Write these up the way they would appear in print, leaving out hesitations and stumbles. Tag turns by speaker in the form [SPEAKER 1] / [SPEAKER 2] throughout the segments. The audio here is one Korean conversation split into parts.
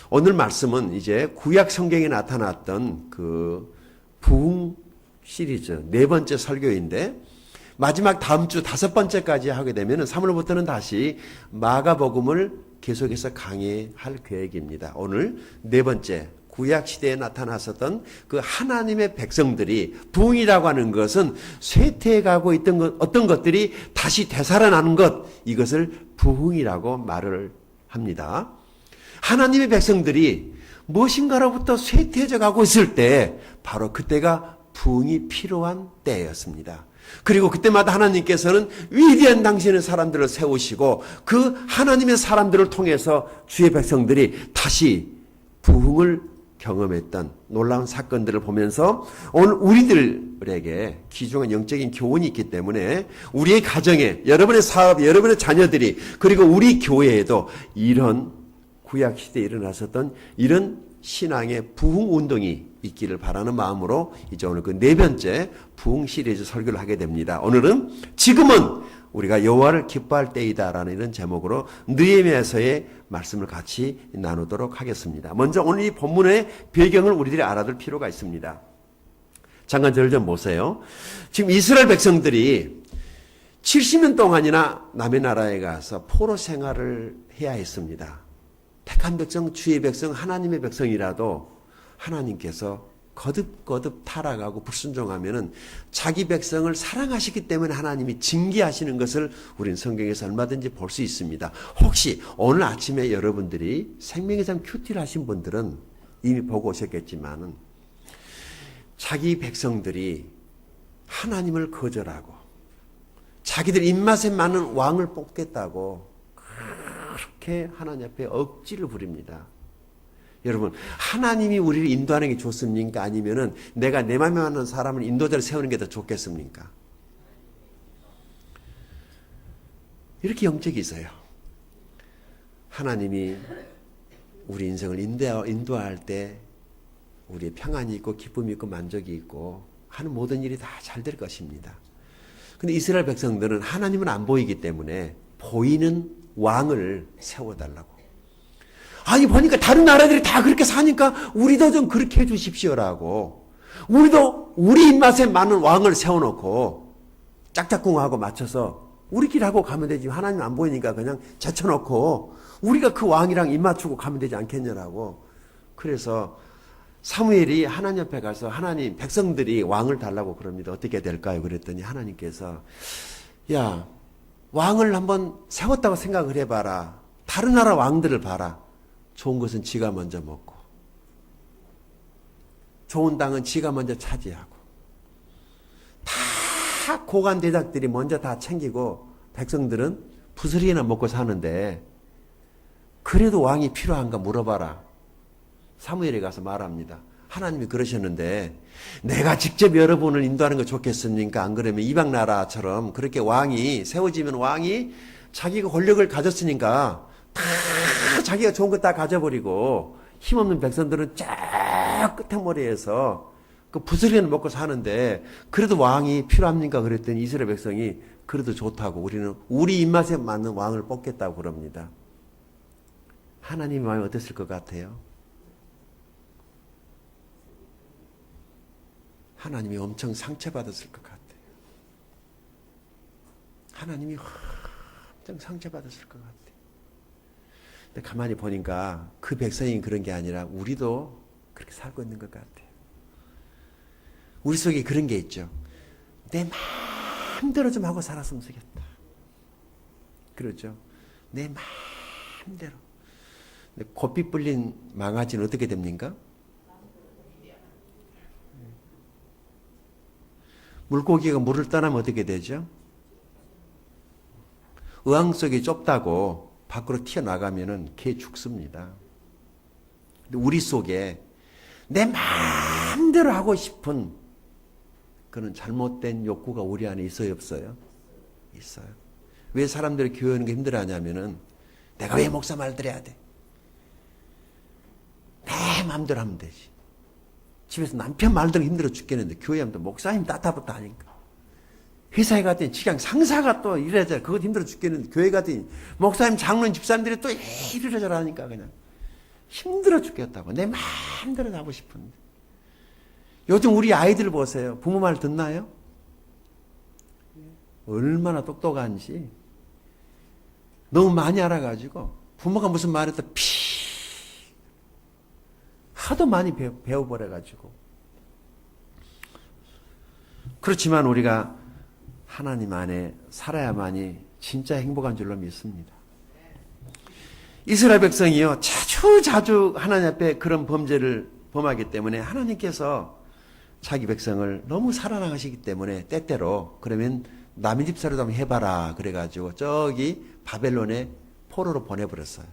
[SPEAKER 1] 오늘 말씀은 이제 구약 성경에 나타났던 그 부흥 시리즈 네 번째 설교인데, 마지막 다음 주 다섯 번째까지 하게 되면 3월부터는 다시 마가복음을 계속해서 강의할 계획입니다. 오늘 네 번째, 구약 시대에 나타났었던 그 하나님의 백성들이, 부흥이라고 하는 것은 쇠퇴해가고 있던 어떤 것들이 다시 되살아나는 것, 이것을 부흥이라고 말을 합니다. 하나님의 백성들이 무엇인가로부터 쇠퇴해져 가고 있을 때 바로 그때가 부흥이 필요한 때였습니다. 그리고 그때마다 하나님께서는 위대한 당신의 사람들을 세우시고 그 하나님의 사람들을 통해서 주의 백성들이 다시 부흥을 경험했던 놀라운 사건들을 보면서 오늘 우리들에게 귀중한 영적인 교훈이 있기 때문에 우리의 가정에, 여러분의 사업, 여러분의 자녀들이, 그리고 우리 교회에도 이런 구약시대에 일어났었던 이런 신앙의 부흥 운동이 있기를 바라는 마음으로 이제 오늘 그 네 번째 부흥 시리즈 설교를 하게 됩니다. 오늘은 지금은 우리가 여호와를 기뻐할 때이다라는 이런 제목으로 느헤미야서의 말씀을 같이 나누도록 하겠습니다. 먼저 오늘 이 본문의 배경을 우리들이 알아둘 필요가 있습니다. 잠깐 저를 좀 보세요. 지금 이스라엘 백성들이 70년 동안이나 남의 나라에 가서 포로 생활을 해야 했습니다. 택한 백성, 주의 백성, 하나님의 백성이라도 하나님께서 거듭거듭 타락하고 불순종하면은 자기 백성을 사랑하시기 때문에 하나님이 징계하시는 것을 우리는 성경에서 얼마든지 볼 수 있습니다. 혹시 오늘 아침에 여러분들이 생명의상 큐티를 하신 분들은 이미 보고 오셨겠지만은 자기 백성들이 하나님을 거절하고 자기들 입맛에 맞는 왕을 뽑겠다고 그렇게 하나님 앞에 억지를 부립니다. 여러분, 하나님이 우리를 인도하는 게 좋습니까? 아니면은 내가 내 맘에 맞는 사람을 인도자를 세우는 게 더 좋겠습니까? 이렇게 영적이 있어요. 하나님이 우리 인생을 인도할 때 우리의 평안이 있고 기쁨이 있고 만족이 있고 하는 모든 일이 다 잘 될 것입니다. 근데 이스라엘 백성들은 하나님은 안 보이기 때문에 보이는 왕을 세워달라고. 아니 보니까 다른 나라들이 다 그렇게 사니까 우리도 좀 그렇게 해 주십시오라고. 우리도 우리 입맛에 맞는 왕을 세워놓고 짝짝꿍하고 맞춰서 우리끼리 하고 가면 되지. 하나님 안 보이니까 그냥 제쳐놓고 우리가 그 왕이랑 입 맞추고 가면 되지 않겠냐라고. 그래서 사무엘이 하나님 옆에 가서 하나님, 백성들이 왕을 달라고 그럽니다. 어떻게 될까요? 그랬더니 하나님께서 야, 왕을 한번 세웠다고 생각을 해봐라. 다른 나라 왕들을 봐라. 좋은 것은 지가 먼저 먹고 좋은 땅은 지가 먼저 차지하고 다 고관 대작들이 먼저 다 챙기고 백성들은 부스러기나 먹고 사는데 그래도 왕이 필요한가 물어봐라. 사무엘에 가서 말합니다. 하나님이 그러셨는데 내가 직접 여러분을 인도하는 거 좋겠습니까? 안 그러면 이방 나라처럼 그렇게 왕이 세워지면 왕이 자기가 권력을 가졌으니까 다 자기가 좋은 거 다 가져버리고 힘없는 백성들은 쫙 끝머리에서 그 부스러기는 먹고 사는데 그래도 왕이 필요합니까? 그랬더니 이스라엘 백성이 그래도 좋다고 우리는 우리 입맛에 맞는 왕을 뽑겠다고 그럽니다. 하나님의 마음이 어땠을 것 같아요? 하나님이 엄청 상처받았을 것 같아요. 하나님이 엄청 상처받았을 것 같아요. 근데 가만히 보니까 그 백성이 그런 게 아니라 우리도 그렇게 살고 있는 것 같아요. 우리 속에 그런 게 있죠. 내 마음대로 좀 하고 살았으면 좋겠다. 그렇죠? 내 마음대로. 근데 고삐 불린 망아지는 어떻게 됩니까? 물고기가 물을 떠나면 어떻게 되죠? 어항 속이 좁다고 밖으로 튀어나가면은 개 죽습니다. 근데 우리 속에 내 마음대로 하고 싶은 그런 잘못된 욕구가 우리 안에 있어요, 없어요? 있어요. 왜 사람들이 교회 오는 게 힘들어하냐면은 내가 왜 목사 말 들어야 돼? 내 마음대로 하면 되지. 집에서 남편 말 들으면 힘들어 죽겠는데 교회 하면 또 목사님 따따붙다 하니까. 회사에 갔더니 직장 상사가 또 이래저래 그것 힘들어 죽겠는데 교회 갔더니 목사님 장로님 집사님들이 또 이래저래 하니까 그냥 힘들어 죽겠다고. 내 마음대로 하고 싶은데. 요즘 우리 아이들 보세요. 부모 말 듣나요? 얼마나 똑똑한지. 너무 많이 알아가지고 부모가 무슨 말해도 하도 많이 배워버려가지고. 그렇지만 우리가 하나님 안에 살아야만이 진짜 행복한 줄로 믿습니다. 이스라엘 백성이요, 자주 하나님 앞에 그런 범죄를 범하기 때문에 하나님께서 자기 백성을 너무 사랑하시기 때문에 때때로 그러면 남의 집 사료도 한번 해봐라 그래가지고 저기 바벨론에 포로로 보내버렸어요.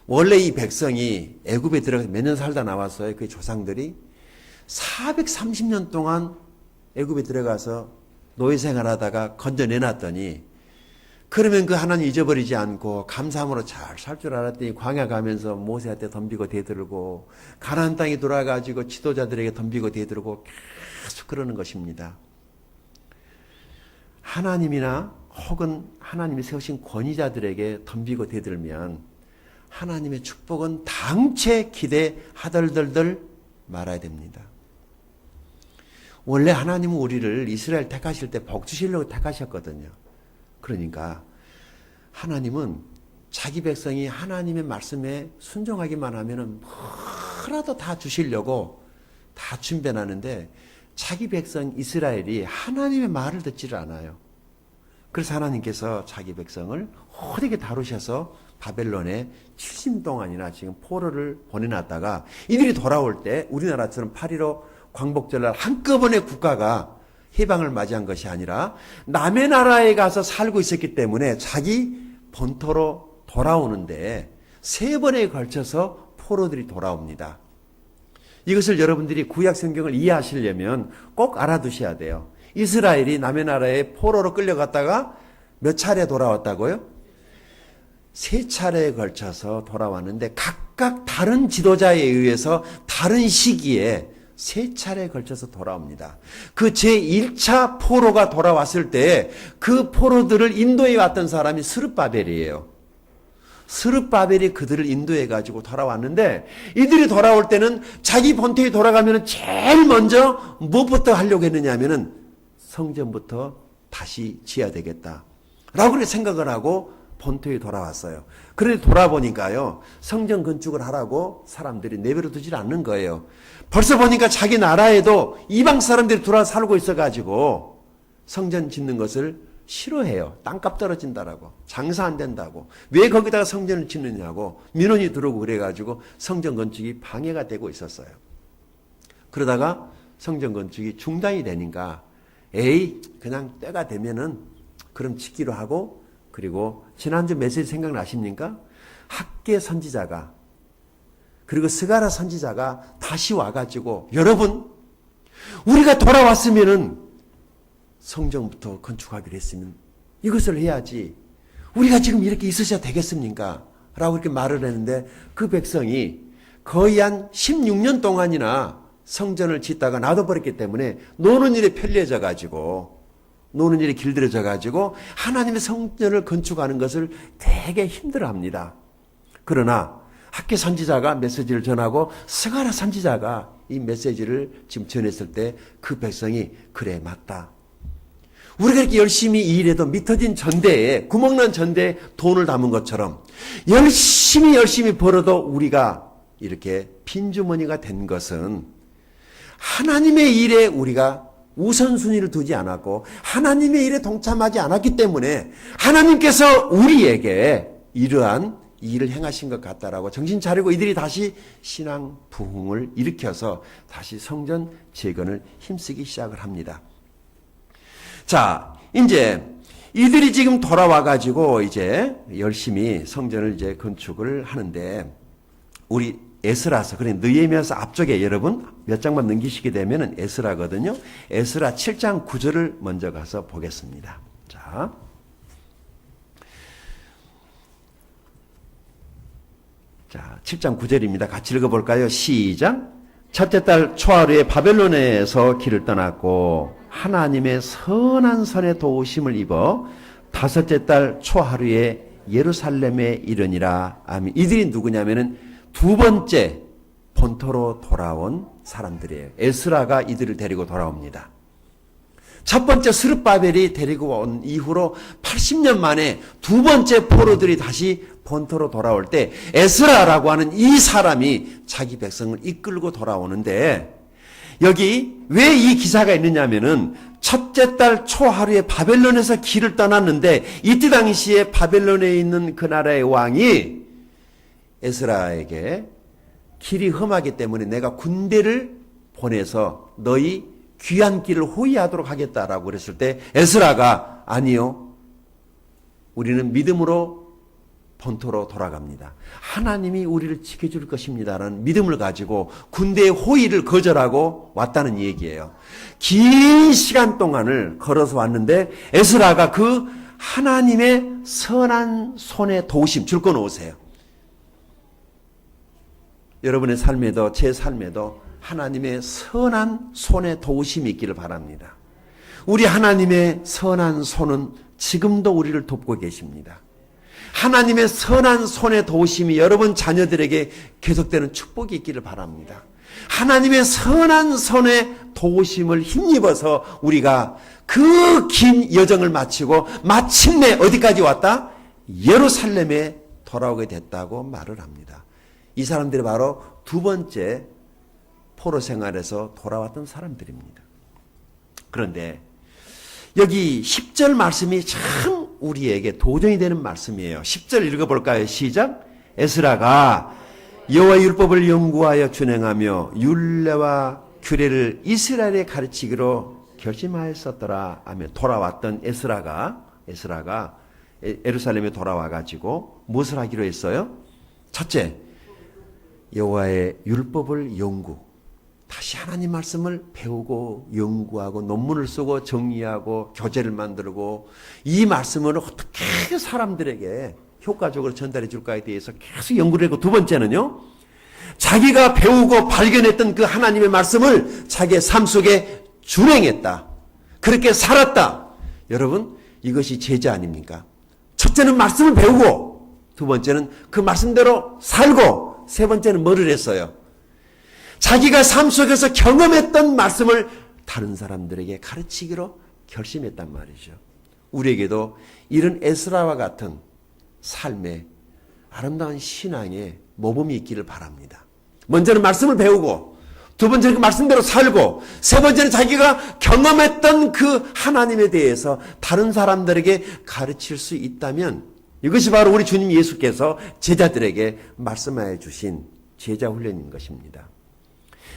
[SPEAKER 1] 원래 이 백성이 애굽에 들어가서 몇 년 살다 나왔어요. 그 조상들이 430년 동안 애굽에 들어가서 노예 생활하다가 건져내놨더니 그러면 그 하나님 잊어버리지 않고 감사함으로 잘 살 줄 알았더니 광야 가면서 모세한테 덤비고 대들고 가나안 땅에 돌아가지고 지도자들에게 덤비고 대들고 계속 그러는 것입니다. 하나님이나 혹은 하나님이 세우신 권위자들에게 덤비고 대들면 하나님의 축복은 당최 기대 하덜덜덜 말아야 됩니다. 원래 하나님은 우리를 이스라엘 택하실 때 복 주시려고 택하셨거든요. 그러니까 하나님은 자기 백성이 하나님의 말씀에 순종하기만 하면은 뭐라도 다 주시려고 다 준비하는데 자기 백성 이스라엘이 하나님의 말을 듣지를 않아요. 그래서 하나님께서 자기 백성을 호되게 다루셔서 바벨론에 70년 동안이나 지금 포로를 보내놨다가 이들이 돌아올 때 우리나라처럼 8.15 광복절날 한꺼번에 국가가 해방을 맞이한 것이 아니라 남의 나라에 가서 살고 있었기 때문에 자기 본토로 돌아오는데 3번에 걸쳐서 포로들이 돌아옵니다. 이것을 여러분들이 구약 성경을 이해하시려면 꼭 알아두셔야 돼요. 이스라엘이 남의 나라에 포로로 끌려갔다가 몇 차례 돌아왔다고요? 3차례에 걸쳐서 돌아왔는데 각각 다른 지도자에 의해서 다른 시기에 3차례에 걸쳐서 돌아옵니다. 그 제1차 포로가 돌아왔을 때 그 포로들을 인도해 왔던 사람이 스룹바벨이에요. 스룹바벨이 그들을 인도해 가지고 돌아왔는데 이들이 돌아올 때는 자기 본토에 돌아가면 제일 먼저 무엇부터 하려고 했느냐 하면은 성전부터 다시 지어야 되겠다 라고 생각을 하고 본토에 돌아왔어요. 그런데 돌아보니까요, 성전 건축을 하라고 사람들이 내버려 두질 않는 거예요. 벌써 보니까 자기 나라에도 이방 사람들이 들어와 살고 있어가지고 성전 짓는 것을 싫어해요. 땅값 떨어진다라고. 장사 안 된다고. 왜 거기다가 성전을 짓느냐고 민원이 들어오고 그래가지고 성전 건축이 방해가 되고 있었어요. 그러다가 성전 건축이 중단이 되니까 그냥 때가 되면은 그럼 짓기로 하고, 그리고 지난주 메시지 생각나십니까? 학계 선지자가 그리고 스가랴 선지자가 다시 와가지고 여러분 우리가 돌아왔으면은 성전부터 건축하기로 했으면 이것을 해야지 우리가 지금 이렇게 있으셔야 되겠습니까? 라고 이렇게 말을 했는데 그 백성이 거의 한 16년 동안이나 성전을 짓다가 놔둬버렸기 때문에 노는 일에 편리해져 가지고 노는 일이 길들여져 가지고 하나님의 성전을 건축하는 것을 되게 힘들어합니다. 그러나 학계 선지자가 메시지를 전하고 스가랴 선지자가 이 메시지를 지금 전했을 때 그 백성이 그래 맞다. 우리가 이렇게 열심히 일해도 미터진 전대에 구멍난 전대에 돈을 담은 것처럼 열심히 벌어도 우리가 이렇게 빈주머니가 된 것은 하나님의 일에 우리가 우선순위를 두지 않았고 하나님의 일에 동참하지 않았기 때문에 하나님께서 우리에게 이러한 일을 행하신 것 같다라고 정신 차리고 이들이 다시 신앙 부흥을 일으켜서 다시 성전 재건을 힘쓰기 시작을 합니다. 자, 이제 이들이 지금 돌아와 가지고 이제 열심히 성전을 이제 건축을 하는데 우리 에스라서, 그래 느헤미야서 앞쪽에 여러분 몇 장만 넘기시게 되면은 에스라거든요. 에스라 7장 9절을 먼저 가서 보겠습니다. 자, 자 7장 9절입니다. 같이 읽어볼까요? 시작. 첫째 달 초하루에 바벨론에서 길을 떠났고 하나님의 선한 선의 도우심을 입어 다섯째 달 초하루에 예루살렘에 이르니라. 아멘. 이들이 누구냐면은 두 번째 본토로 돌아온 사람들이에요. 에스라가 이들을 데리고 돌아옵니다. 첫 번째 스룹바벨이 데리고 온 이후로 80년 만에 두 번째 포로들이 다시 본토로 돌아올 때 에스라라고 하는 이 사람이 자기 백성을 이끌고 돌아오는데, 여기 왜 이 기사가 있느냐면은 첫째 달 초하루에 바벨론에서 길을 떠났는데, 이때 당시에 바벨론에 있는 그 나라의 왕이 에스라에게 길이 험하기 때문에 내가 군대를 보내서 너희 귀한 길을 호위하도록 하겠다라고 그랬을 때 에스라가 아니요, 우리는 믿음으로 본토로 돌아갑니다. 하나님이 우리를 지켜줄 것입니다라는 믿음을 가지고 군대의 호위를 거절하고 왔다는 얘기예요. 긴 시간 동안을 걸어서 왔는데 에스라가 그 하나님의 선한 손의 도우심 줄거 놓으세요. 여러분의 삶에도 제 삶에도 하나님의 선한 손의 도우심이 있기를 바랍니다. 우리 하나님의 선한 손은 지금도 우리를 돕고 계십니다. 하나님의 선한 손의 도우심이 여러분 자녀들에게 계속되는 축복이 있기를 바랍니다. 하나님의 선한 손의 도우심을 힘입어서 우리가 그 긴 여정을 마치고 마침내 어디까지 왔다? 예루살렘에 돌아오게 됐다고 말을 합니다. 이 사람들이 바로 두 번째 포로 생활에서 돌아왔던 사람들입니다. 그런데 여기 10절 말씀이 참 우리에게 도전이 되는 말씀이에요. 10절 읽어볼까요? 시작. 에스라가 여호와의 율법을 연구하여 준행하며 율례와 규례를 이스라엘에 가르치기로 결심하였었더라 하며 돌아왔던 에스라가 예루살렘에 돌아와가지고 무엇을 하기로 했어요? 첫째, 여호와의 율법을 다시 하나님 말씀을 배우고 연구하고 논문을 쓰고 정리하고 교재를 만들고 이 말씀을 어떻게 사람들에게 효과적으로 전달해 줄까에 대해서 계속 연구를 하고, 두 번째는요, 자기가 배우고 발견했던 그 하나님의 말씀을 자기의 삶 속에 준행했다. 그렇게 살았다. 여러분, 이것이 제자 아닙니까? 첫째는 말씀을 배우고, 두 번째는 그 말씀대로 살고, 세 번째는 뭐를 했어요? 자기가 삶 속에서 경험했던 말씀을 다른 사람들에게 가르치기로 결심했단 말이죠. 우리에게도 이런 에스라와 같은 삶의 아름다운 신앙의 모범이 있기를 바랍니다. 먼저는 말씀을 배우고, 두 번째는 그 말씀대로 살고, 세 번째는 자기가 경험했던 그 하나님에 대해서 다른 사람들에게 가르칠 수 있다면, 이것이 바로 우리 주님 예수께서 제자들에게 말씀하여 주신 제자 훈련인 것입니다.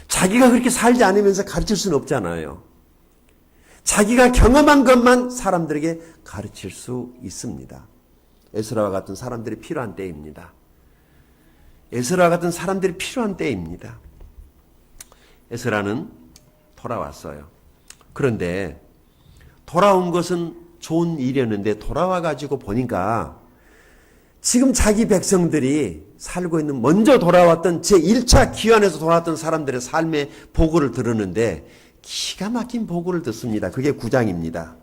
[SPEAKER 1] 자기가 그렇게 살지 않으면서 가르칠 수는 없잖아요. 자기가 경험한 것만 사람들에게 가르칠 수 있습니다. 에스라와 같은 사람들이 필요한 때입니다. 에스라와 같은 사람들이 필요한 때입니다. 에스라는 돌아왔어요. 그런데 돌아온 것은 좋은 일이었는데 돌아와가지고 보니까 지금 자기 백성들이 살고 있는 먼저 돌아왔던 제1차 기환에서 돌아왔던 사람들의 삶의 보고를 들었는데 기가 막힌 보고를 듣습니다. 그게 9장입니다.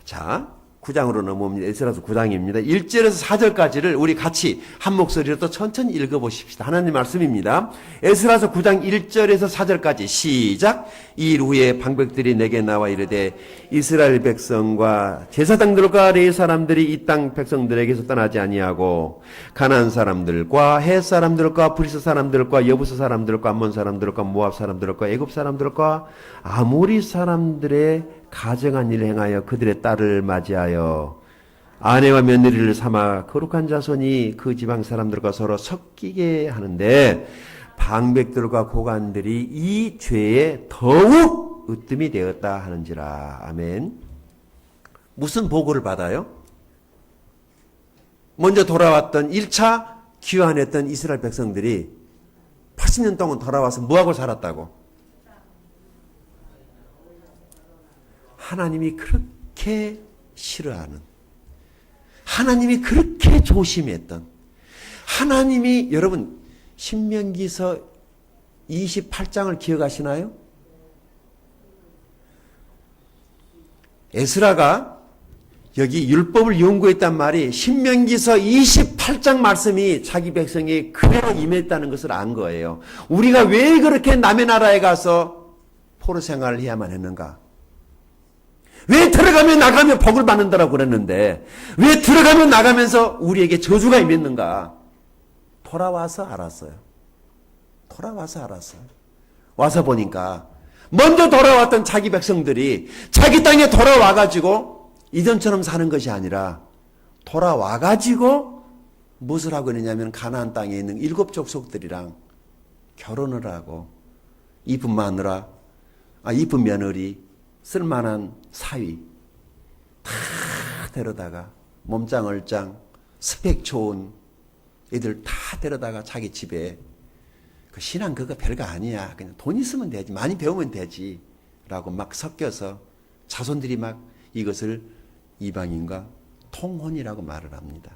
[SPEAKER 1] 자, 9장으로 넘어옵니다. 에스라서 9장입니다. 1절에서 4절까지를 우리 같이 한 목소리로 또 천천히 읽어보십시다. 하나님 말씀입니다. 에스라서 9장 1절에서 4절까지 시작. 이 일 후에 방백들이 내게 나와 이르되 이스라엘 백성과 제사장들과 레위 사람들이 이 땅 백성들에게서 떠나지 아니하고 가나안 사람들과 헷 사람들과 브리스 사람들과 여부스 사람들과 암몬 사람들과 모압 사람들과 애굽 사람들과 아모리 사람들의 가정한 일을 행하여 그들의 딸을 맞이하여 아내와 며느리를 삼아 거룩한 자손이 그 지방 사람들과 서로 섞이게 하는데 방백들과 고관들이 이 죄에 더욱 으뜸이 되었다 하는지라. 아멘. 무슨 보고를 받아요? 먼저 돌아왔던 1차 귀환했던 이스라엘 백성들이 80년 동안 돌아와서 뭐하고 살았다고? 하나님이 그렇게 싫어하는, 하나님이 그렇게 조심했던, 하나님이, 여러분 신명기서 28장을 기억하시나요? 에스라가 여기 율법을 연구했단 말이 신명기서 28장 말씀이 자기 백성이 그대로 임했다는 것을 안 거예요. 우리가 왜 그렇게 남의 나라에 가서 포로 생활을 해야만 했는가? 왜 들어가면 나가면 복을 받는다라고 그랬는데 왜 들어가면 나가면서 우리에게 저주가 임했는가? 돌아와서 알았어요. 돌아와서 알았어요. 와서 보니까 먼저 돌아왔던 자기 백성들이 자기 땅에 돌아와가지고 이전처럼 사는 것이 아니라 돌아와가지고 무엇을 하고 있느냐면 가나안 땅에 있는 7 족속들이랑 결혼을 하고 이쁜 마누라, 이쁜 며느리, 쓸만한 사위 다 데려다가 몸짱 얼짱 스펙 좋은 애들 다 데려다가 자기 집에 그 신앙 그거 별거 아니야. 그냥 돈 있으면 되지. 많이 배우면 되지. 라고 막 섞여서 자손들이 막 이것을 이방인과 통혼이라고 말을 합니다.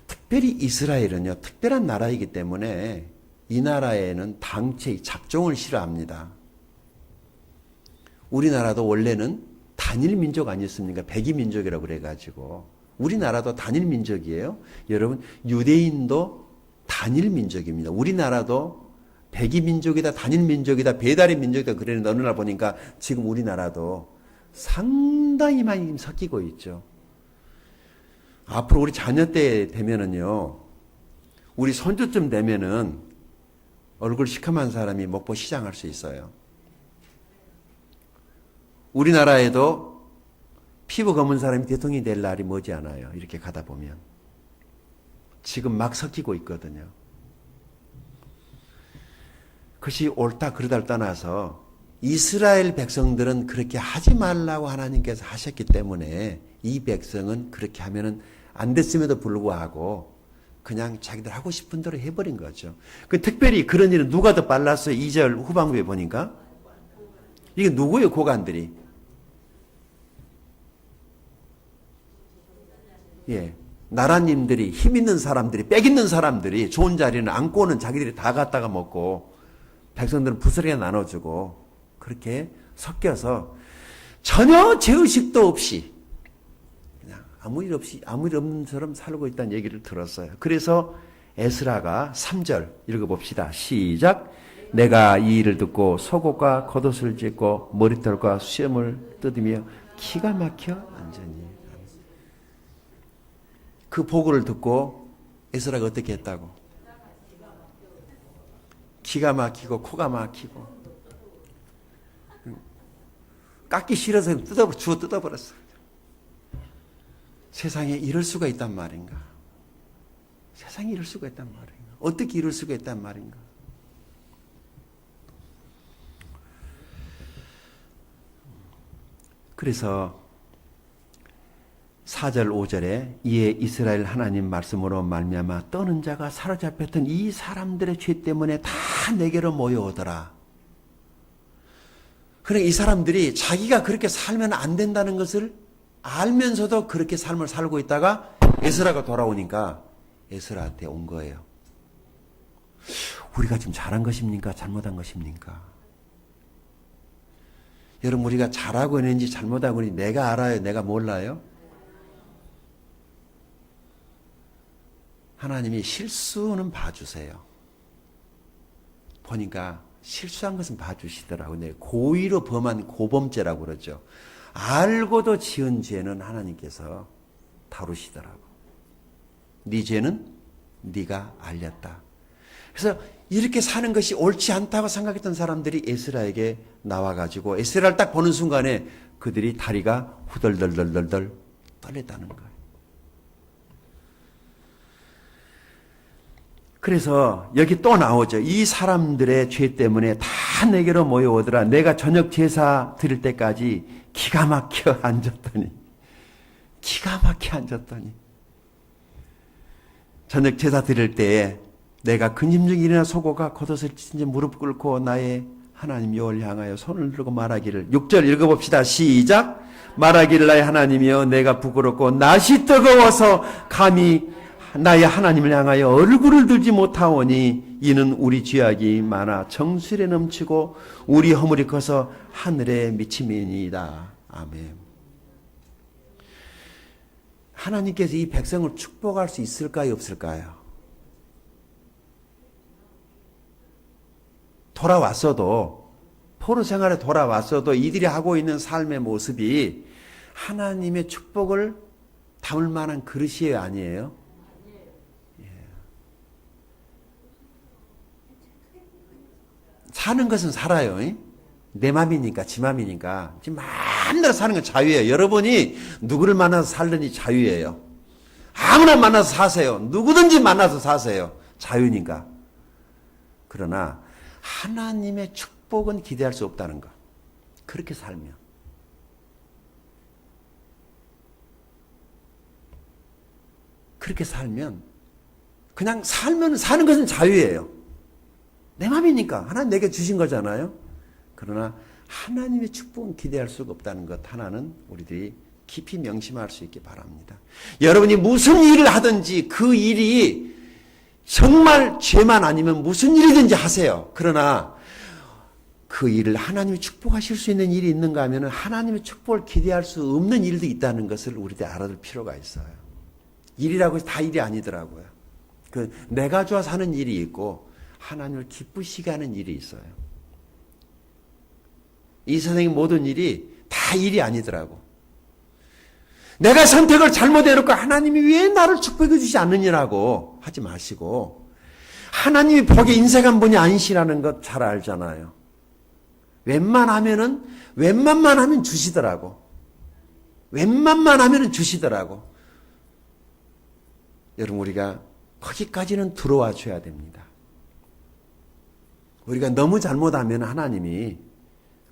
[SPEAKER 1] 특별히 이스라엘은요, 특별한 나라이기 때문에 이 나라에는 당체 잡종을 싫어합니다. 우리나라도 원래는 단일 민족 아니었습니까? 백이 민족이라고 그래가지고. 우리나라도 단일 민족이에요. 여러분, 유대인도 단일 민족입니다. 우리나라도 백이 민족이다, 단일 민족이다, 배달의 민족이다 그랬는데 어느 날 보니까 지금 우리나라도 상당히 많이 섞이고 있죠. 앞으로 우리 자녀 때 되면은요, 우리 손주쯤 되면은 얼굴 시커먼 사람이 목포 시장 할 수 있어요. 우리나라에도 피부 검은 사람이 대통령이 될 날이 머지않아요. 이렇게 가다 보면. 지금 막 섞이고 있거든요. 그것이 옳다 그르다를 떠나서 이스라엘 백성들은 그렇게 하지 말라고 하나님께서 하셨기 때문에 이 백성은 그렇게 하면은 안 됐음에도 불구하고 그냥 자기들 하고 싶은 대로 해버린 거죠. 그 특별히 그런 일은 누가 더 빨랐어요? 2절 후반부에 보니까. 이게 누구예요, 고관들이? 예. 나라님들이, 힘 있는 사람들이, 빽 있는 사람들이 좋은 자리는 안고는 자기들이 다 갖다가 먹고 백성들은 부스러기 나눠주고 그렇게 섞여서 전혀 죄의식도 없이 그냥 아무 일 없는 처럼 살고 있다는 얘기를 들었어요. 그래서 에스라가 3절 읽어봅시다. 시작. 내가 이 일을 듣고 속옷과 겉옷을 찢고 머리털과 수염을 뜯으며 기가 막혀 앉으니. 그 보고를 듣고 에스라가 어떻게 했다고? 기가 막히고 코가 막히고 깎기 싫어서 주워 뜯어버렸어. 세상에 이럴 수가 있단 말인가? 세상에 이럴 수가 있단 말인가? 어떻게 이럴 수가 있단 말인가? 그래서 4절 5절에 이에 이스라엘 하나님 말씀으로 말미암아 떠는 자가 사로잡혔던 이 사람들의 죄 때문에 다 내게로 모여오더라. 그러니까 이 사람들이 자기가 그렇게 살면 안 된다는 것을 알면서도 그렇게 삶을 살고 있다가 에스라가 돌아오니까 에스라한테 온 거예요. 우리가 지금 잘한 것입니까? 잘못한 것입니까? 여러분, 우리가 잘하고 있는지 잘못하고 있는지 내가 알아요? 내가 몰라요? 하나님이 실수는 봐주세요. 보니까 실수한 것은 봐주시더라고요. 고의로 범한 고범죄라고 그러죠. 알고도 지은 죄는 하나님께서 다루시더라고. 네 죄는 네가 알렸다. 그래서 이렇게 사는 것이 옳지 않다고 생각했던 사람들이 에스라에게 나와가지고 에스라를 딱 보는 순간에 그들이 다리가 후덜덜덜덜 떨렸다는 거예요. 그래서 여기 또 나오죠. 이 사람들의 죄 때문에 다 내게로 모여오더라. 내가 저녁 제사 드릴 때까지 기가 막혀 앉았더니 저녁 제사 드릴 때에 내가 근심중에 일어나 속옷과 겉옷을 찢은 채 무릎 꿇고 나의 하나님 여호와를 향하여 손을 들고 말하기를 6절 읽어봅시다. 시작. 말하기를 나의 하나님이여 내가 부끄럽고 낯이 뜨거워서 감히 나의 하나님을 향하여 얼굴을 들지 못하오니 이는 우리 죄악이 많아 정수리에 넘치고 우리 허물이 커서 하늘에 미치미이다. 아멘. 하나님께서 이 백성을 축복할 수 있을까요, 없을까요? 돌아왔어도, 포로 생활에 돌아왔어도 이들이 하고 있는 삶의 모습이 하나님의 축복을 담을 만한 그릇이에요, 아니에요? 예. 사는 것은 살아요. 내 맘이니까, 지 맘이니까. 지금 마음대로 사는 건 자유예요. 여러분이 누구를 만나서 살든지 자유예요. 아무나 만나서 사세요. 누구든지 만나서 사세요. 자유니까. 그러나 하나님의 축복은 기대할 수 없다는 것. 그렇게 살면. 그렇게 살면 그냥 살면 사는 것은 자유예요. 내 맘이니까 하나님 내게 주신 거잖아요. 그러나 하나님의 축복은 기대할 수가 없다는 것 하나는 우리들이 깊이 명심할 수 있기 바랍니다. 여러분이 무슨 일을 하든지 그 일이 정말 죄만 아니면 무슨 일이든지 하세요. 그러나 그 일을 하나님이 축복하실 수 있는 일이 있는가 하면 하나님의 축복을 기대할 수 없는 일도 있다는 것을 우리들 알아둘 필요가 있어요. 일이라고 해서 다 일이 아니더라고요. 내가 좋아서 하는 일이 있고 하나님을 기쁘시게 하는 일이 있어요. 이 세상의 모든 일이 다 일이 아니더라고. 내가 선택을 잘못해놓고 하나님이 왜 나를 축복해 주지 않느냐고 하지 마시고 하나님이 보기에 인색한 분이 아니시라는 것 잘 알잖아요. 웬만만 하면 주시더라고. 웬만만 하면 주시더라고. 여러분 우리가 거기까지는 들어와 줘야 됩니다. 우리가 너무 잘못하면 하나님이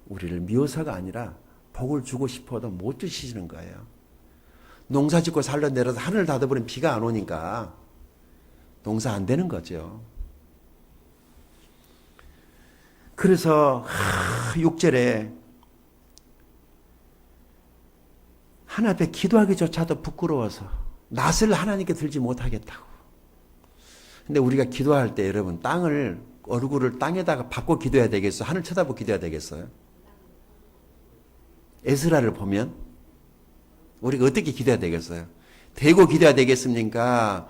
[SPEAKER 1] 우리를 미워서가 아니라 복을 주고 싶어도 못 주시는 거예요. 농사 짓고 살려 내려서 하늘을 닫아버리면 비가 안 오니까 농사 안 되는 거죠. 그래서 6절에 하나님 앞에 기도하기조차도 부끄러워서 낫을 하나님께 들지 못하겠다고. 근데 우리가 기도할 때 여러분 얼굴을 땅에다가 받고 기도해야 되겠어요? 하늘 쳐다보고 기도해야 되겠어요? 에스라를 보면 우리가 어떻게 기도해야 되겠어요? 대고 기도해야 되겠습니까?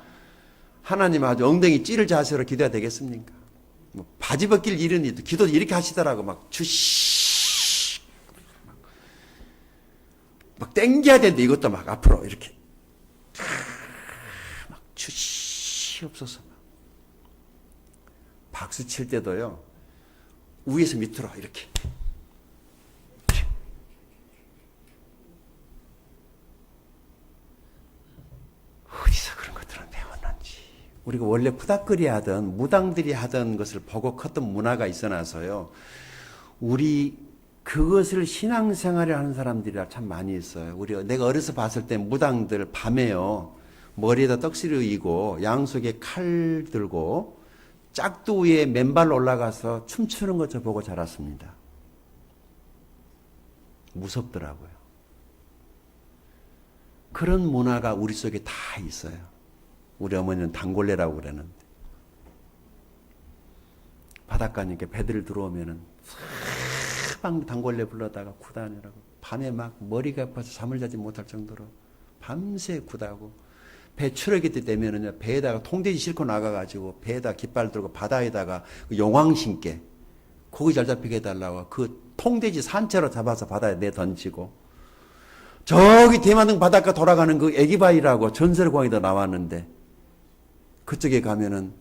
[SPEAKER 1] 하나님 아주 엉덩이 찌를 자세로 기도해야 되겠습니까? 뭐 바지 벗길 일은 기도 이렇게 하시더라고. 막 막 땡겨야 되는데 이것도 막 앞으로 이렇게 막 주시옵소서. 박수 칠 때도요. 위에서 밑으로 이렇게. 어디서 그런 것들을 배웠는지. 우리가 원래 푸닥거리 하던 무당들이 하던 것을 보고 컸던 문화가 있어나서요. 우리 그것을 신앙생활을 하는 사람들이 참 많이 있어요. 내가 어려서 봤을 때 무당들 밤에요. 머리에다 떡시를 이고 양속에 칼 들고 짝두 위에 맨발로 올라가서 춤추는 것 저 보고 자랐습니다. 무섭더라고요. 그런 문화가 우리 속에 다 있어요. 우리 어머니는 단골레라고 그러는데 바닷가니까 배들 들어오면은 방 단골레 불러다가 구다니라고 밤에 막 머리가 아파서 잠을 자지 못할 정도로 밤새 구다고 배 추락이 되면은 배에다가 통돼지 싣고 나가가지고 배에다 깃발 들고 바다에다가 용왕 신게 고기 잘 잡히게 해달라고 그 통돼지 산채로 잡아서 바다에 내던지고 저기 대만등 바닷가 돌아가는 그 애기바위라고 전설공원에도 나왔는데 그쪽에 가면은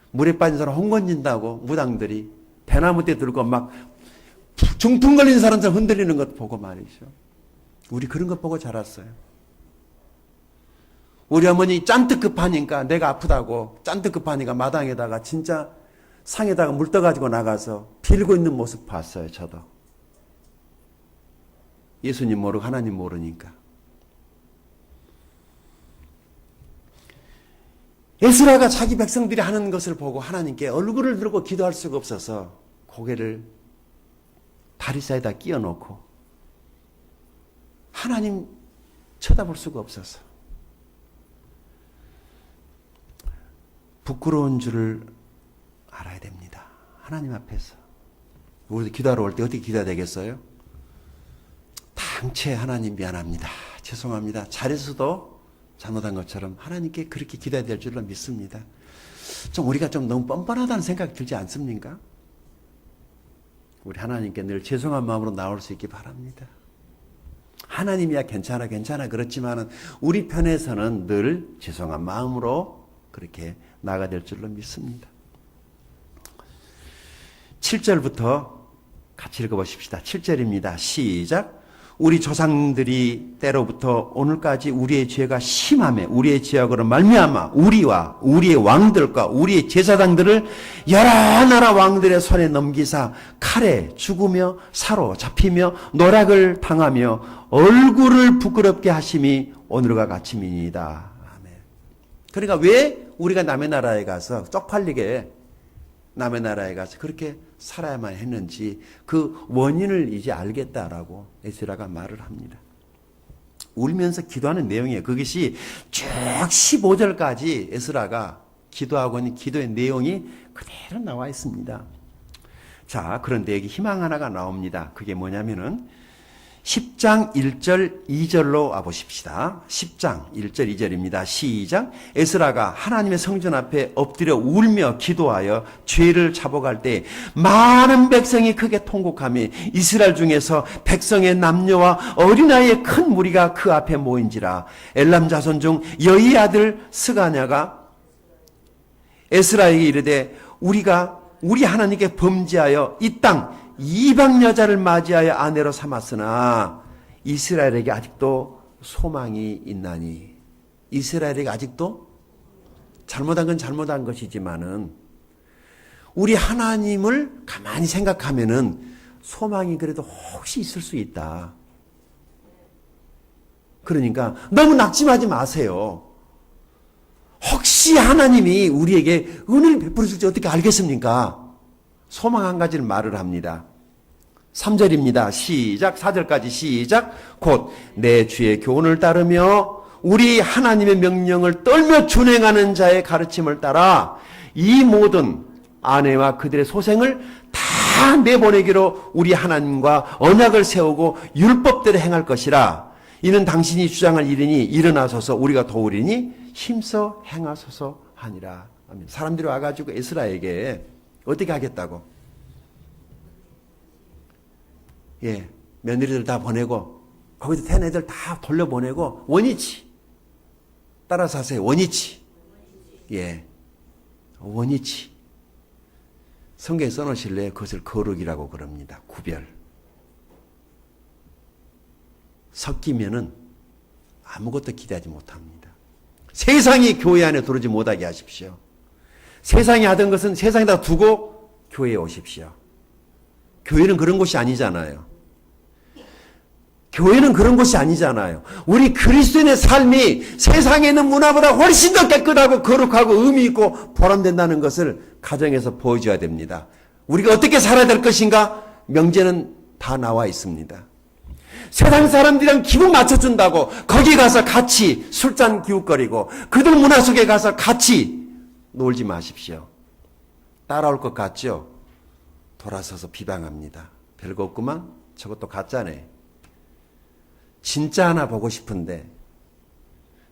[SPEAKER 1] 물에 빠진 사람 홍건진다고 무당들이 대나무 때 들고 막 중풍 걸린 사람처럼 흔들리는 것 보고 말이죠. 우리 그런 것 보고 자랐어요. 우리 어머니 짠뜩 급하니까 내가 아프다고 짠뜩 급하니까 마당에다가 진짜 상에다가 물 떠가지고 나가서 빌고 있는 모습 봤어요. 저도. 예수님 모르고 하나님 모르니까. 에스라가 자기 백성들이 하는 것을 보고 하나님께 얼굴을 들고 기도할 수가 없어서 고개를 다리 사이에다 끼워놓고 하나님 쳐다볼 수가 없어서 부끄러운 줄을 알아야 됩니다. 하나님 앞에서. 우리도 기도하러 올 때 어떻게 기도해야 되겠어요? 당최 하나님 미안합니다. 죄송합니다. 잘해서도 잘못한 것처럼 하나님께 그렇게 기도해야 될 줄로 믿습니다. 좀 우리가 좀 너무 뻔뻔하다는 생각이 들지 않습니까? 우리 하나님께 늘 죄송한 마음으로 나올 수 있기 바랍니다. 하나님이야 괜찮아 그렇지만은 우리 편에서는 늘 죄송한 마음으로 그렇게 나아가야 될 줄로 믿습니다. 7절부터 같이 읽어보십시다. 7절입니다. 시작. 우리 조상들이 때로부터 오늘까지 우리의 죄가 심하며 우리의 죄악으로 말미암아 우리와 우리의 왕들과 우리의 제사장들을 여러 나라 왕들의 손에 넘기사 칼에 죽으며 사로잡히며 노락을 당하며 얼굴을 부끄럽게 하심이 오늘과 같음이니이다. 아멘. 그러니까 왜 우리가 남의 나라에 가서 쪽팔리게 남의 나라에 가서 그렇게 살아야만 했는지 그 원인을 이제 알겠다라고 에스라가 말을 합니다. 울면서 기도하는 내용이에요. 그것이 쭉 15절까지 에스라가 기도하고 있는 기도의 내용이 그대로 나와 있습니다. 자, 그런데 여기 희망 하나가 나옵니다. 그게 뭐냐면은 10장 1절 2절로 와보십시다. 10장 1절 2절입니다. 시작. 에스라가 하나님의 성전 앞에 엎드려 울며 기도하여 죄를 자복할 때 많은 백성이 크게 통곡하며 이스라엘 중에서 백성의 남녀와 어린아이의 큰 무리가 그 앞에 모인지라. 엘람 자손 중 여의 아들 스가냐가 에스라에게 이르되 우리가 우리 하나님께 범죄하여 이 땅 이방 여자를 맞이하여 아내로 삼았으나 이스라엘에게 아직도 소망이 있나니. 이스라엘에게 아직도 잘못한 건 잘못한 것이지만은 우리 하나님을 가만히 생각하면은 소망이 그래도 혹시 있을 수 있다. 그러니까 너무 낙심하지 마세요. 혹시 하나님이 우리에게 은혜를 베풀어 줄지 어떻게 알겠습니까? 소망 한 가지를 말을 합니다. 3절입니다. 시작. 4절까지 시작. 곧 내 주의 교훈을 따르며 우리 하나님의 명령을 떨며 준행하는 자의 가르침을 따라 이 모든 아내와 그들의 소생을 다 내보내기로 우리 하나님과 언약을 세우고 율법대로 행할 것이라. 이는 당신이 주장할 일이니 일어나소서 우리가 도우리니 힘써 행하소서 하니라. 사람들이 와가지고 에스라에게 어떻게 하겠다고? 예, 며느리들 다 보내고 거기서 된 애들 다 돌려보내고 원위치 따라서 하세요. 원위치. 예, 원위치. 성경에 써놓으실래요? 그것을 거룩이라고 그럽니다. 구별. 섞이면은 아무것도 기대하지 못합니다. 세상이 교회 안에 들어오지 못하게 하십시오. 세상이 하던 것은 세상에다 두고 교회에 오십시오. 교회는 그런 곳이 아니잖아요. 교회는 그런 곳이 아니잖아요. 우리 그리스도인의 삶이 세상에 있는 문화보다 훨씬 더 깨끗하고 거룩하고 의미 있고 보람된다는 것을 가정에서 보여줘야 됩니다. 우리가 어떻게 살아야 될 것인가? 명제는 다 나와 있습니다. 세상 사람들이랑 기분 맞춰준다고 거기 가서 같이 술잔 기웃거리고 그들 문화 속에 가서 같이 놀지 마십시오. 따라올 것 같죠? 돌아서서 비방합니다. 별거 없구만? 저것도 가짜네. 진짜 하나 보고 싶은데,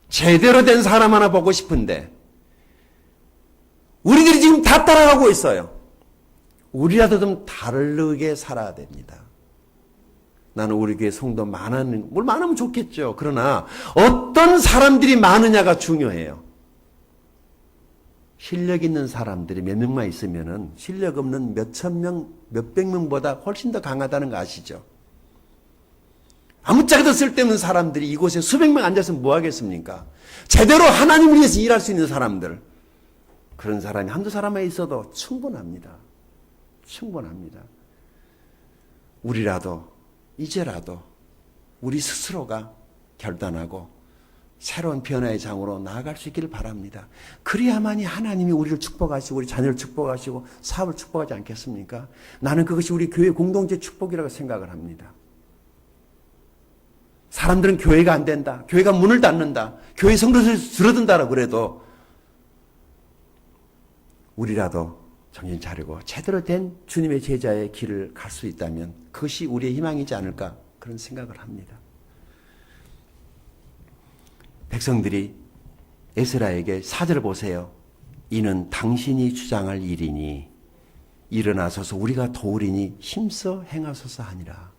[SPEAKER 1] 제대로 된 사람 하나 보고 싶은데, 우리들이 지금 다 따라가고 있어요. 우리라도 좀 다르게 살아야 됩니다. 나는 우리 교회 성도 뭘 많으면 좋겠죠. 그러나 어떤 사람들이 많으냐가 중요해요. 실력 있는 사람들이 몇 명만 있으면은 실력 없는 몇천 명, 몇백 명보다 훨씬 더 강하다는 거 아시죠? 아무짝에도 쓸데없는 사람들이 이곳에 수백 명 앉아서 뭐 하겠습니까? 제대로 하나님을 위해서 일할 수 있는 사람들. 그런 사람이 한두 사람에 있어도 충분합니다. 충분합니다. 우리라도 이제라도 우리 스스로가 결단하고 새로운 변화의 장으로 나아갈 수 있기를 바랍니다. 그래야만이 하나님이 우리를 축복하시고 우리 자녀를 축복하시고 사업을 축복하지 않겠습니까? 나는 그것이 우리 교회 공동체 축복이라고 생각을 합니다. 사람들은 교회가 안 된다. 교회가 문을 닫는다. 교회 성도들이 줄어든다라고 그래도 우리라도 정신 차리고 제대로 된 주님의 제자의 길을 갈 수 있다면 그것이 우리의 희망이지 않을까 그런 생각을 합니다. 백성들이 에스라에게 4절 보세요. 이는 당신이 주장할 일이니 일어나소서 우리가 도우리니 힘써 행하소서 하니라.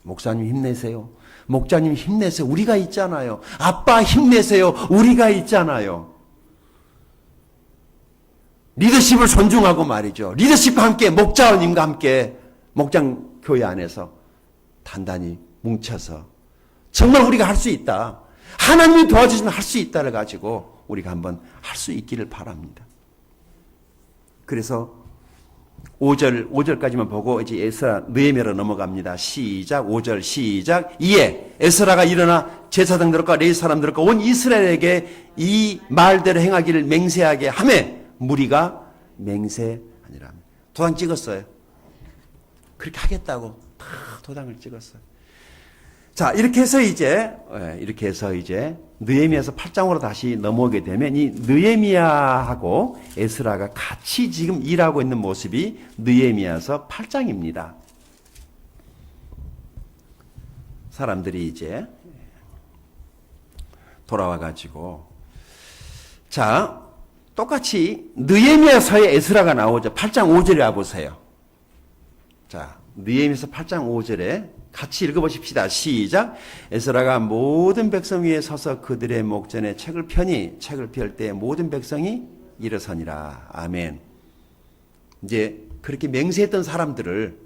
[SPEAKER 1] 목사님 힘내세요. 목자님 힘내세요. 우리가 있잖아요. 아빠 힘내세요. 우리가 있잖아요. 리더십을 존중하고 말이죠. 리더십과 함께 목자님과 함께 목장 교회 안에서 단단히 뭉쳐서 정말 우리가 할 수 있다. 하나님이 도와주시면 할 수 있다를 가지고 우리가 한번 할 수 있기를 바랍니다. 그래서 5절까지만 보고 이제 에스라 느헤미야로 넘어갑니다. 시작. 5절 시작. 이에 에스라가 일어나 제사장들과 레위 사람들과 온 이스라엘에게 이 말대로 행하기를 맹세하게 하매 무리가 맹세하니라. 도장 찍었어요. 그렇게 하겠다고 다 도장을 찍었어요. 자, 이렇게 해서 이제 느헤미야서 8장으로 다시 넘어오게 되면 이 느헤미야하고 에스라가 같이 지금 일하고 있는 모습이 느헤미야서 8장입니다. 사람들이 이제 돌아와 가지고 자, 똑같이 느헤미야서에 에스라가 나오죠. 8장 5절에 와 보세요. 자, 느헤미야서 8장 5절에 같이 읽어보십시다. 시작. 에스라가 모든 백성 위에 서서 그들의 목전에 책을 펴니 책을 펼 때 모든 백성이 일어서니라. 아멘. 이제 그렇게 맹세했던 사람들을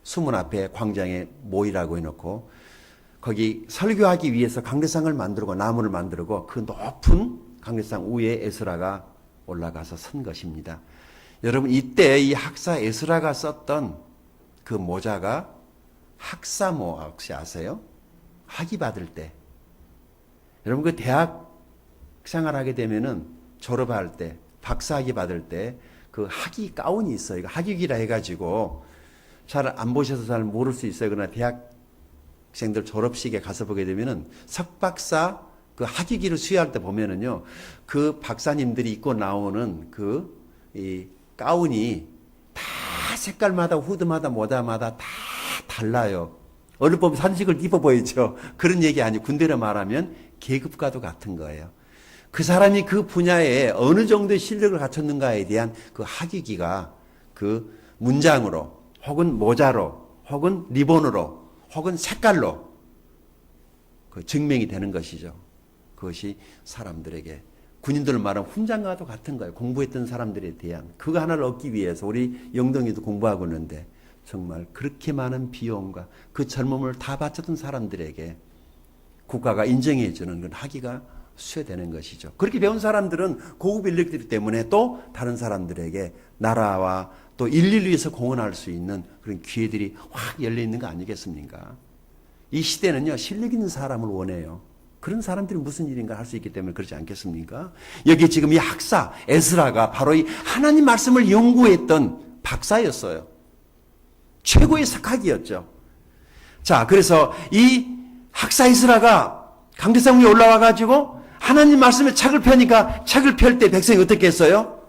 [SPEAKER 1] 수문 앞에 광장에 모이라고 해놓고 거기 설교하기 위해서 강대상을 만들고 나무를 만들고 그 높은 강대상 위에 에스라가 올라가서 선 것입니다. 여러분 이때 이 학사 에스라가 썼던 그 모자가 학사모 혹시 아세요? 학위 받을 때. 여러분 그 대학 생활하게 되면은 졸업할 때 박사학위 받을 때 그 학위 가운이 있어요. 학위기라 해가지고 잘 안 보셔서 잘 모를 수 있어요. 그러나 대학생들 졸업식에 가서 보게 되면은 석박사 그 학위기를 수여할 때 보면은요 그 박사님들이 입고 나오는 그 이 가운이 다 색깔마다 후드마다 모자마다 다 달라요. 얼른 보면 산식을 입어 보이죠. 그런 얘기 아니고 군대로 말하면 계급과도 같은 거예요. 그 사람이 그 분야에 어느 정도의 실력을 갖췄는가에 대한 그 학위기가 그 문장으로 혹은 모자로 혹은 리본으로 혹은 색깔로 그 증명이 되는 것이죠. 그것이 사람들에게 군인들 말하면 훈장과도 같은 거예요. 공부했던 사람들에 대한 그거 하나를 얻기 위해서 우리 영동이도 공부하고 있는데 정말 그렇게 많은 비용과 그 젊음을 다 바쳤던 사람들에게 국가가 인정해주는 그런 학위가 수여되는 것이죠. 그렇게 배운 사람들은 고급 인력들 때문에 또 다른 사람들에게 나라와 또 인류를 위해서 공헌할 수 있는 그런 기회들이 확 열려 있는 거 아니겠습니까? 이 시대는요 실력 있는 사람을 원해요. 그런 사람들이 무슨 일인가 할 수 있기 때문에 그렇지 않겠습니까? 여기 지금 이 학사 에스라가 바로 이 하나님 말씀을 연구했던 박사였어요. 최고의 석학이었죠. 자, 그래서 이 학사 에스라가 강대상 위에 올라와 가지고 하나님 말씀에 책을 펴니까 책을 펼 때 백성이 어떻게 했어요?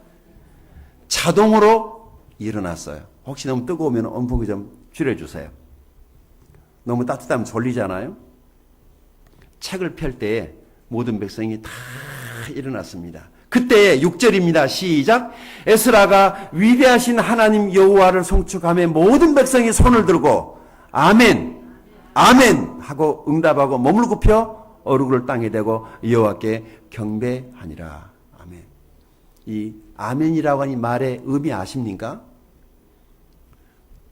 [SPEAKER 1] 자동으로 일어났어요. 혹시 너무 뜨거우면 온풍기 좀 줄여주세요. 너무 따뜻하면 졸리잖아요. 책을 펼 때 모든 백성이 다 일어났습니다. 그때 6절입니다. 시작. 에스라가 위대하신 하나님 여호와를 송축하며 모든 백성이 손을 들고 아멘 아멘 하고 응답하고 몸을 굽혀 얼굴을 땅에 대고 여호와께 경배하니라. 아멘. 이 아멘이라고 하는 말의 의미 아십니까?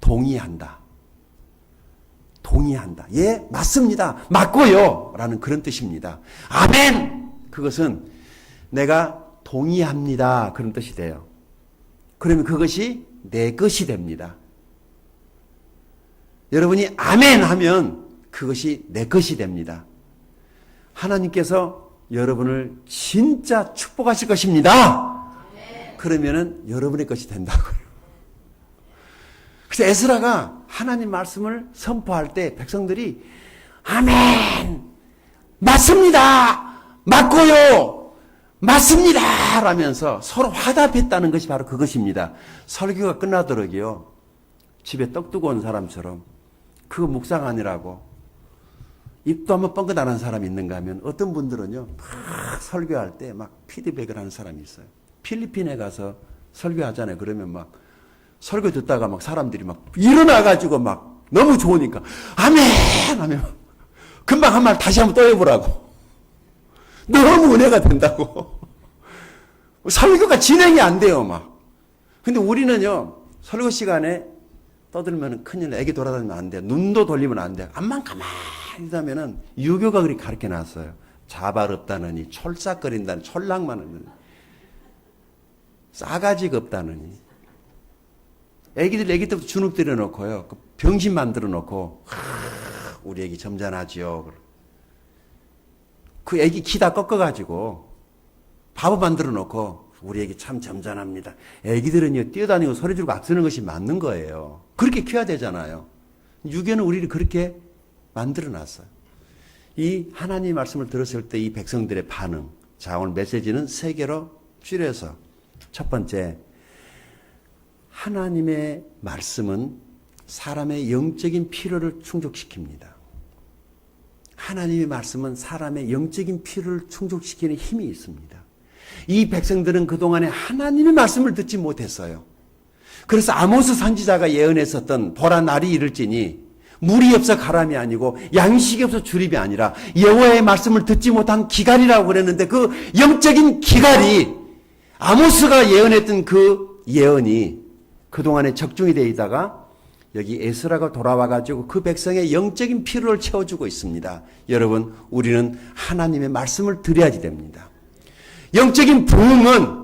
[SPEAKER 1] 동의한다. 동의한다. 예, 맞습니다. 맞고요. 라는 그런 뜻입니다. 아멘! 그것은 내가 동의합니다. 그런 뜻이 돼요. 그러면 그것이 내 것이 됩니다. 여러분이 아멘 하면 그것이 내 것이 됩니다. 하나님께서 여러분을 진짜 축복하실 것입니다. 그러면은 여러분의 것이 된다고요. 그래서 에스라가 하나님 말씀을 선포할 때 백성들이 아멘! 맞습니다! 맞고요! 맞습니다! 라면서 서로 화답했다는 것이 바로 그것입니다. 설교가 끝나도록이요. 집에 떡 두고 온 사람처럼 그거 묵상하느라고 입도 한번 뻥긋 안 한 사람이 있는가 하면 어떤 분들은요, 막 설교할 때 막 피드백을 하는 사람이 있어요. 필리핀에 가서 설교하잖아요. 그러면 막 설교 듣다가 막 사람들이 막 일어나가지고 막 너무 좋으니까 아멘! 하면 금방 한 말 다시 한번 또 해보라고. 너무 은혜가 된다고. 설교가 진행이 안 돼요, 막. 근데 우리는요, 설교 시간에 떠들면 큰일 나. 애기 돌아다니면 안 돼요. 눈도 돌리면 안 돼요. 앞만 가만히 있다면은 유교가 그렇게 가르쳐 놨어요. 자발 없다느니, 촐싹거린다니, 촐랑만 하느니, 싸가지가 없다느니. 애기들 애기 때부터 주눅 들여놓고요. 병신 만들어 놓고, 우리 애기 점잖하지요. 그 애기 키 다 꺾어가지고, 바보 만들어 놓고, 우리 애기 참 점잖합니다. 애기들은요, 뛰어다니고 소리 지르고 악쓰는 것이 맞는 거예요. 그렇게 키워야 되잖아요. 유교는 우리를 그렇게 만들어 놨어요. 이 하나님 말씀을 들었을 때 이 백성들의 반응. 자, 오늘 메시지는 세 개로 줄여서. 첫 번째, 하나님의 말씀은 사람의 영적인 필요를 충족시킵니다. 하나님의 말씀은 사람의 영적인 필요를 충족시키는 힘이 있습니다. 이 백성들은 그동안에 하나님의 말씀을 듣지 못했어요. 그래서 아모스 선지자가 예언했었던 보라 날이 이를지니 물이 없어 가람이 아니고 양식이 없어 주립이 아니라 여호와의 말씀을 듣지 못한 기갈이라고 그랬는데 그 영적인 기갈이 아모스가 예언했던 그 예언이 그동안에 적중이 되어 있다가 여기 에스라가 돌아와가지고 그 백성의 영적인 필요를 채워주고 있습니다. 여러분, 우리는 하나님의 말씀을 들어야지 됩니다. 영적인 부흥은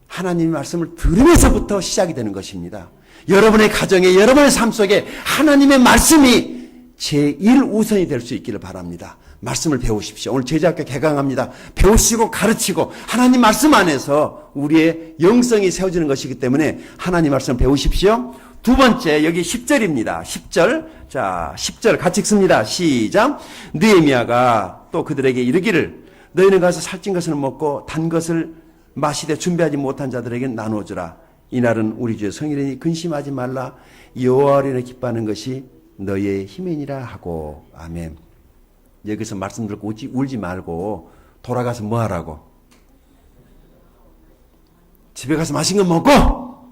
[SPEAKER 1] 하나님의 말씀을 들으면서부터 시작이 되는 것입니다. 여러분의 가정에, 여러분의 삶 속에 하나님의 말씀이 제1우선이 될 수 있기를 바랍니다. 말씀을 배우십시오. 오늘 제자학교 개강합니다. 배우시고 가르치고 하나님 말씀 안에서 우리의 영성이 세워지는 것이기 때문에 하나님 말씀 배우십시오. 두 번째, 여기 10절입니다. 10절. 자, 10절 같이 읽습니다. 시작. 느헤미야가 또 그들에게 이르기를 너희는 가서 살찐 것을 먹고 단 것을 마시되 준비하지 못한 자들에게 나누어주라. 이날은 우리 주의 성일이니 근심하지 말라. 여호와를 기뻐하는 것이 너희의 힘이니라 하고. 아멘. 여기서 말씀 듣고 울지 말고 돌아가서 뭐 하라고? 집에 가서 맛있는 거 먹고,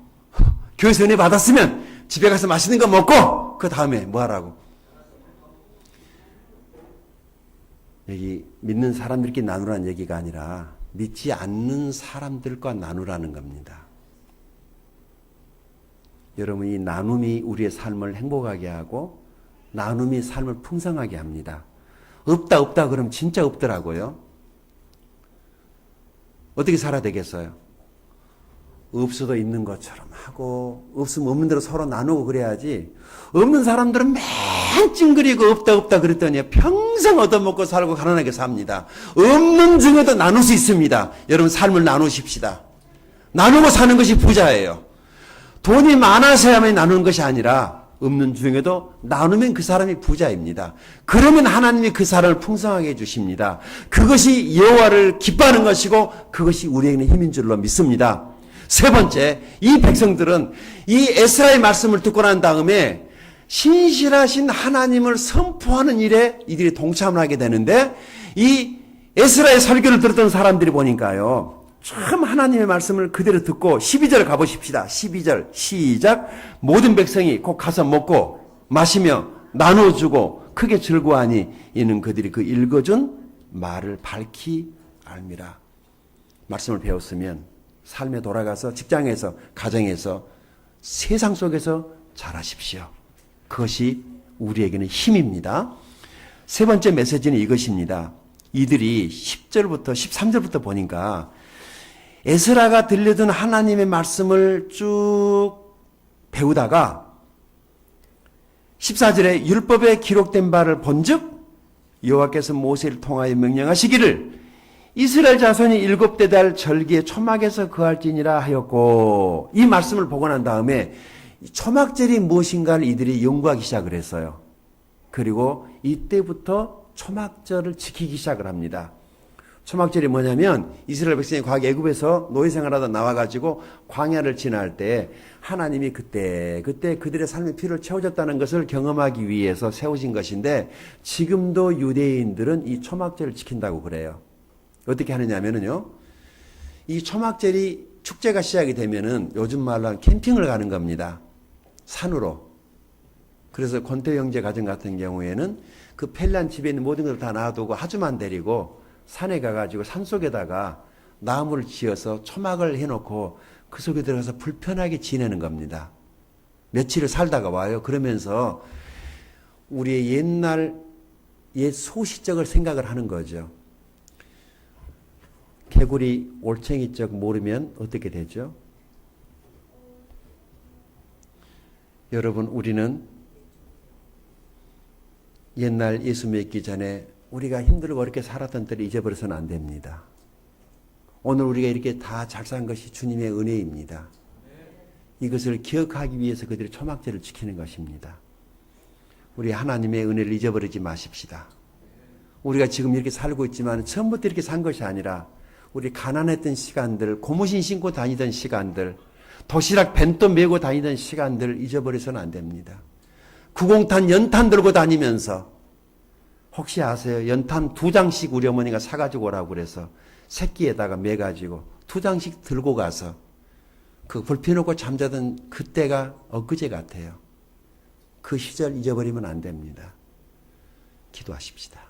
[SPEAKER 1] 교회에서 은혜 받았으면 집에 가서 맛있는 거 먹고, 그 다음에 뭐 하라고? 여기 믿는 사람들끼리 나누라는 얘기가 아니라 믿지 않는 사람들과 나누라는 겁니다. 여러분, 이 나눔이 우리의 삶을 행복하게 하고 나눔이 삶을 풍성하게 합니다. 없다 그러면 진짜 없더라고요. 어떻게 살아야 되겠어요? 없어도 있는 것처럼 하고 없으면 없는 대로 서로 나누고 그래야지. 없는 사람들은 맨 찡그리고 없다 그랬더니 평생 얻어먹고 살고 가난하게 삽니다. 없는 중에도 나눌 수 있습니다. 여러분, 삶을 나누십시다. 나누고 사는 것이 부자예요. 돈이 많아서야만 나누는 것이 아니라 없는 중에도 나누면 그 사람이 부자입니다. 그러면 하나님이 그 사람을 풍성하게 해주십니다. 그것이 여호와를 기뻐하는 것이고 그것이 우리에게는 힘인 줄로 믿습니다. 세 번째, 이 백성들은 이 에스라의 말씀을 듣고 난 다음에 신실하신 하나님을 선포하는 일에 이들이 동참을 하게 되는데, 이 에스라의 설교를 들었던 사람들이 보니까요, 참 하나님의 말씀을 그대로 듣고 12절 가보십시다. 12절 시작. 모든 백성이 곧 가서 먹고 마시며 나눠주고 크게 즐거워하니 이는 그들이 그 읽어준 말을 밝히 알미라. 말씀을 배웠으면 삶에 돌아가서 직장에서, 가정에서, 세상 속에서 잘하십시오. 그것이 우리에게는 힘입니다. 세 번째 메시지는 이것입니다. 이들이 10절부터 13절부터 보니까 에스라가 들려준 하나님의 말씀을 쭉 배우다가 14절에 율법에 기록된 바를 본즉 여호와께서 모세를 통하여 명령하시기를 이스라엘 자손이 7대 달 절기에 초막에서 거할지니라 하였고, 이 말씀을 보고 난 다음에 초막절이 무엇인가를 이들이 연구하기 시작을 했어요. 그리고 이때부터 초막절을 지키기 시작을 합니다. 초막절이 뭐냐면 이스라엘 백성이 과거 애굽에서 노예 생활하다 나와가지고 광야를 지날 때 하나님이 그때 그들의 삶의 필요를 채워줬다는 것을 경험하기 위해서 세우신 것인데 지금도 유대인들은 이 초막절을 지킨다고 그래요. 어떻게 하느냐면요. 이 초막절이 축제가 시작이 되면은 요즘 말로 하면 캠핑을 가는 겁니다. 산으로. 그래서 권태 형제 가정 같은 경우에는 그 펠란 집에 있는 모든 것을 다 놔두고 하주만 데리고 산에 가가지고 산속에다가 나무를 지어서 초막을 해놓고 그 속에 들어가서 불편하게 지내는 겁니다. 며칠을 살다가 와요. 그러면서 우리의 옛날 옛 소시적을 생각을 하는 거죠. 개구리 올챙이적 모르면 어떻게 되죠? 여러분, 우리는 옛날 예수 믿기 전에 우리가 힘들고 어렵게 살았던 때를 잊어버려서는 안 됩니다. 오늘 우리가 이렇게 다 잘 산 것이 주님의 은혜입니다. 이것을 기억하기 위해서 그들이 초막절을 지키는 것입니다. 우리 하나님의 은혜를 잊어버리지 마십시다. 우리가 지금 이렇게 살고 있지만 처음부터 이렇게 산 것이 아니라 우리 가난했던 시간들, 고무신 신고 다니던 시간들, 도시락 벤또 메고 다니던 시간들 잊어버려서는 안 됩니다. 구공탄 연탄 들고 다니면서 혹시 아세요? 연탄 2장씩 우리 어머니가 사가지고 오라고 그래서 새끼에다가 매가지고 2장씩 들고 가서 그 불 펴놓고 잠자던 그때가 엊그제 같아요. 그 시절 잊어버리면 안 됩니다. 기도하십시다.